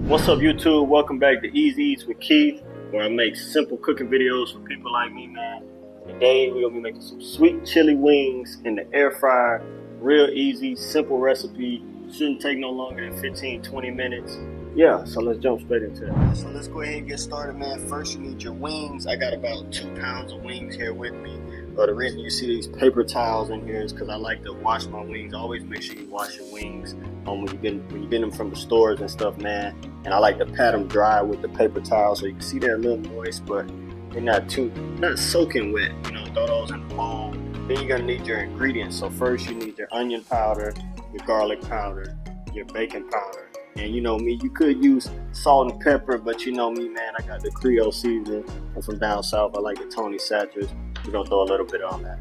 What's up, YouTube? Welcome back to Easy Eats with Keith, where I make simple cooking videos for people like me, man. Today we're gonna be making some sweet chili wings in the air fryer. Real easy, simple recipe. Shouldn't take no longer than 15-20 minutes. Yeah, so let's jump straight into it. So let's go ahead and get started, man. First, you need your wings. I got about 2 pounds of wings here with me. The reason you see these paper towels in here is because I like to wash my wings. Always make sure you wash your wings when you get them from the stores and stuff, man. And I like to pat them dry with the paper towel so you can see they're a little moist, but they're not soaking wet. You know, throw those in the bowl. Then you're gonna need your ingredients. So first you need your onion powder, your garlic powder, your bacon powder. And you know me, you could use salt and pepper, but you know me, man, I got the Creole seasoning. I'm from down south. I like the Tony Satchers. We're gonna throw a little bit on that.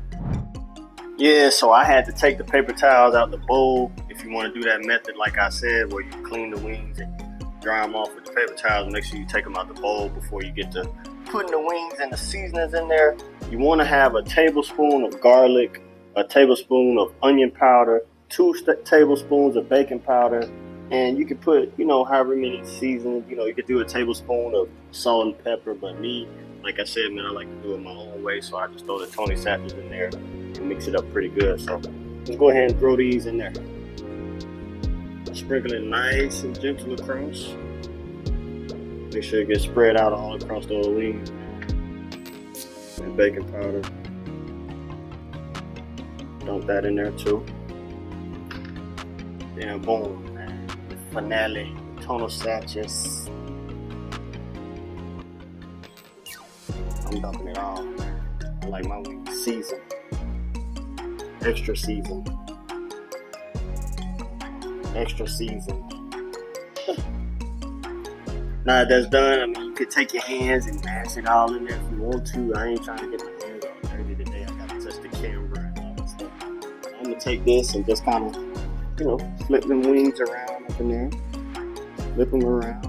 Yeah, so I had to take the paper towels out the bowl. If you want to do that method, like I said, where you clean the wings and dry them off with the paper towels, make sure you take them out the bowl before you get to putting the wings and the seasonings in there. You want to have a tablespoon of garlic, a tablespoon of onion powder, 2 tablespoons of bacon powder, and you can put, you know, however many seasonings. You know, you could do a tablespoon of salt and pepper, but me, like I said, man, I like to do it my own way, so I just throw the Tony Satchers in there and mix it up pretty good. So let's go ahead and throw these in there. Sprinkle it nice and gentle across. Make sure it gets spread out all across the wings. And bacon powder. Dump that in there too. Then boom, man. Finale, Tony Satchers. I'm dumping it all. I like my wings seasoned. Extra seasoned. Extra seasoned. Now that that's done, I mean, you could take your hands and mash it all in there if you want to. I ain't trying to get my hands all dirty today. I gotta touch the camera and all that stuff. I'm gonna take this and just kind of, you know, flip them wings around up in there. Flip them around.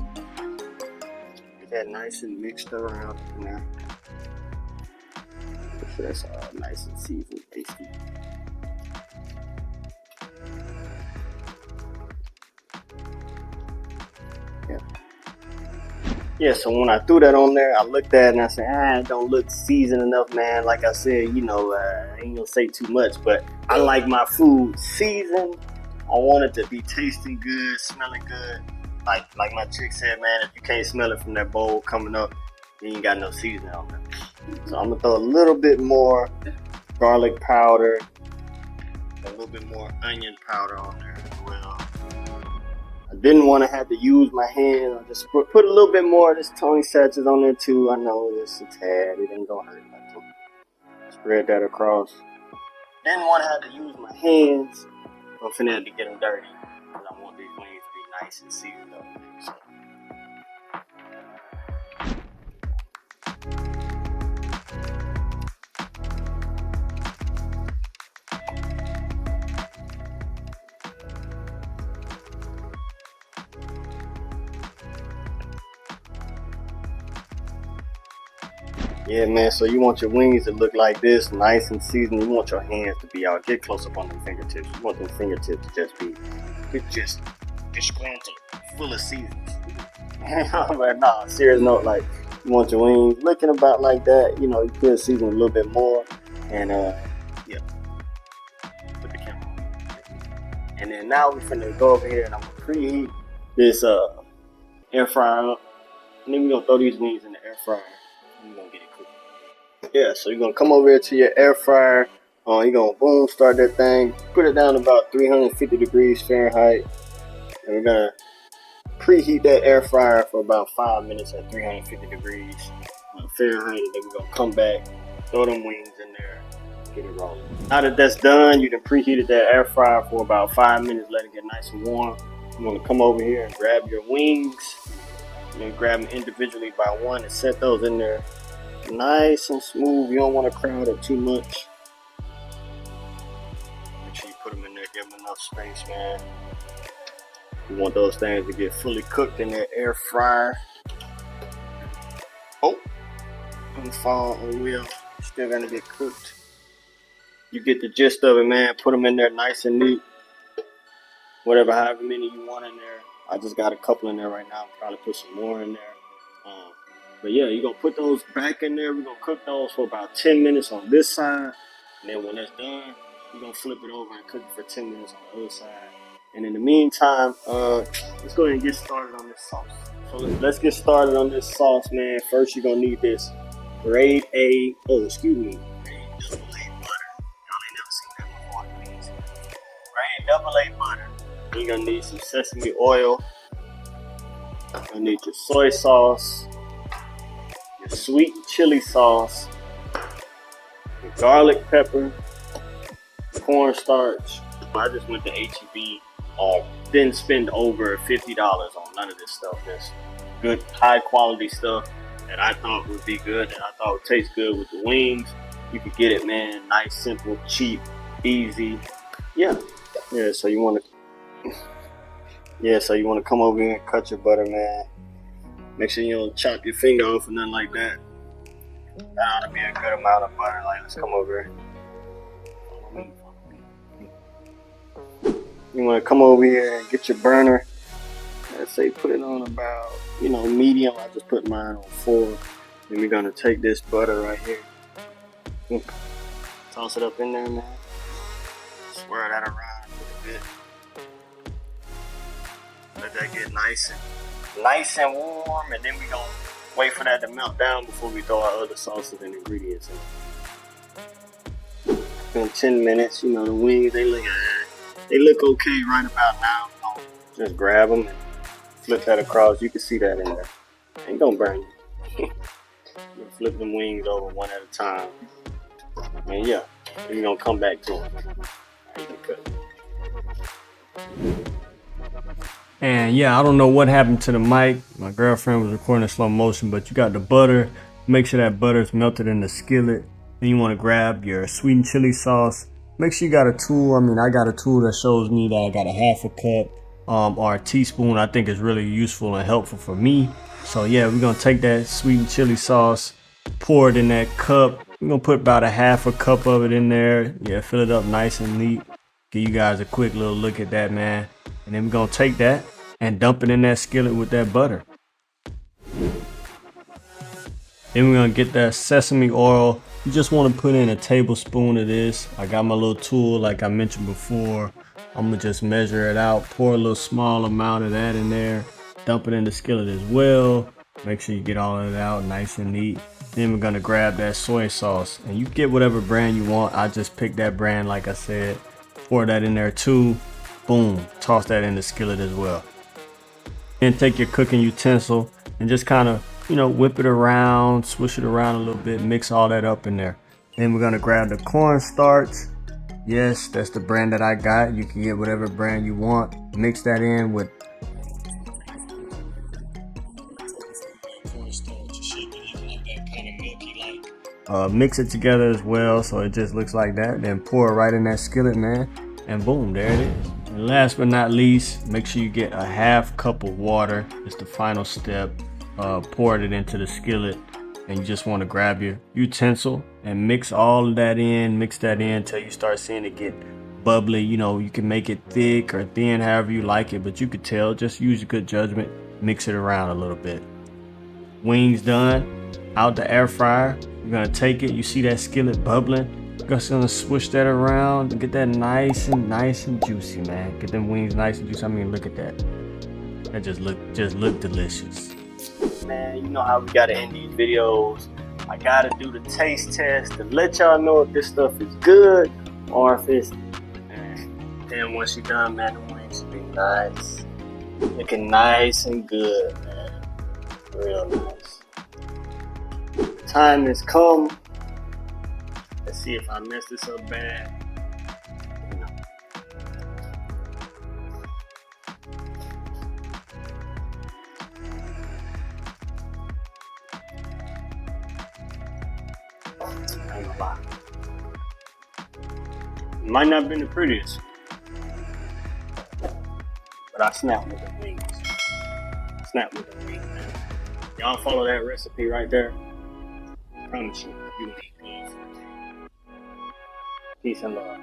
Get that nice and mixed around up in there. Make sure that's all nice and seasoned, tasty. Yeah, so when I threw that on there, I looked at it and I said, it don't look seasoned enough, man. Like I said, you know, I ain't gonna say too much, but I like my food seasoned. I want it to be tasting good, smelling good. Like my chick said, man, if you can't smell it from that bowl coming up, you ain't got no seasoning on there. So I'm gonna throw a little bit more garlic powder, a little bit more onion powder on there as well. I didn't want to have to use my hand. I just put a little bit more of this Tony Satchers on there too. I know it's a tad. It ain't gonna hurt nothing. Spread that across. Didn't want to have to use my hands. I'm finna have to get them dirty because I want these wings to be nice and seasoned up. So. Yeah, man, so you want your wings to look like this, nice and seasoned. You want your hands to be out. Get close up on the fingertips. You want them fingertips to just be just scrunched, full of seasons. But nah, serious note, like, you want your wings looking about like that. You know, you could season a little bit more. And, yeah, put the camera on. And then now we're finna go over here and I'm gonna preheat this air fryer up. And then we're gonna throw these wings in the air fryer. And we're gonna get it cooked. Yeah, so you're gonna come over here to your air fryer. You're gonna boom, start that thing, put it down to about 350 degrees Fahrenheit. And we're gonna preheat that air fryer for about 5 minutes at 350 degrees Fahrenheit. And then we're gonna come back, throw them wings in there, get it rolling. Now that that's done, you done preheated that air fryer for about 5 minutes, let it get nice and warm. You wanna come over here and grab your wings. And then grab them individually by one and set those in there nice and smooth. You don't want to crowd it too much. Make sure you put them in there, give them enough space, man. You want those things to get fully cooked in that air fryer. Oh, don't fall on the wheel. Still gonna get cooked. You get the gist of it, man. Put them in there nice and neat. Whatever, however many you want in there. I just got a couple in there right now. I'll probably put some more in there. But yeah, you're going to put those back in there. We're going to cook those for about 10 minutes on this side. And then when that's done, we're going to flip it over and cook it for 10 minutes on the other side. And in the meantime, let's go ahead and get started on this sauce. So let's get started on this sauce, man. First, you're going to need this grade A, grade double A butter. Y'all ain't never seen that before, please. Grade double A butter. You're going to need some sesame oil. You're going to need your soy sauce, your sweet chili sauce, your garlic pepper, cornstarch. I just went to H-E-B. Didn't spend over $50 on none of this stuff. That's good, high quality stuff that I thought would be good, and I thought would taste good with the wings. You could get it, man. Nice, simple, cheap, easy. Yeah. So you want to come over here and cut your butter, man. Make sure you don't chop your finger off or nothing like that. That ought to be a good amount of butter. Like, let's come over here. You want to come over here and get your burner. Let's say put it on about, medium. I just put mine on 4. Then we're going to take this butter right here. Toss it up in there, man. Swirl that around a little bit. Let that get nice and warm. And then we're going to wait for that to melt down before we throw our other sauces and ingredients in. In 10 minutes, the wings, they look okay right about now. Just grab them and flip that across. You can see that in there. Ain't gonna burn you. You flip them wings over one at a time. And yeah, you're gonna come back to them. You can cook. And yeah, I don't know what happened to the mic. My girlfriend was recording in slow motion, but you got the butter. Make sure that butter is melted in the skillet. Then you want to grab your sweet and chili sauce. Make sure you got a tool. I got a tool that shows me that I got a half a cup or a teaspoon. I think is really useful and helpful for me. So yeah, we're gonna take that sweet and chili sauce, pour it in that cup. We're gonna put about a half a cup of it in there. Yeah, fill it up nice and neat. Give you guys a quick little look at that, man. And then we're gonna take that and dump it in that skillet with that butter. Then we're gonna get that sesame oil. You just want to put in a tablespoon of this. I got my little tool like I mentioned before. I'm gonna just measure it out, pour a little small amount of that in there, dump it in the skillet as well. Make sure you get all of it out nice and neat. Then we're gonna grab that soy sauce, and you get whatever brand you want. I just picked that brand like I said. Pour that in there too. Boom, toss that in the skillet as well. Then take your cooking utensil and just kind of whip it around, swish it around a little bit, mix all that up in there. Then we're gonna grab the cornstarch. Yes, that's the brand that I got. You can get whatever brand you want. Mix that in with mix it together as well so it just looks like that. Then pour it right in that skillet, man. And boom, there it is. And last but not least, make sure you get a half cup of water. It's the final step. Pour it into the skillet, and you just want to grab your utensil and mix all of that in. Mix that in until you start seeing it get bubbly. You can make it thick or thin, however you like it, but you could tell. Just use your good judgment. Mix it around a little bit. Wings done. Out the air fryer. You're gonna take it. You see that skillet bubbling. You're just gonna swish that around and get that nice and juicy, man. Get them wings nice and juicy. Look at that. That just look delicious. Man, you know how we gotta end these videos. I gotta do the taste test to let y'all know if this stuff is good or if it's. Then once you're done, man, the wings should be nice, looking nice and good, man, real nice. Time has come. Let's see if I mess this up bad. Might not have been the prettiest, but I snapped with the wings. Man. Y'all follow that recipe right there. I promise you, you'll eat good. Peace and love.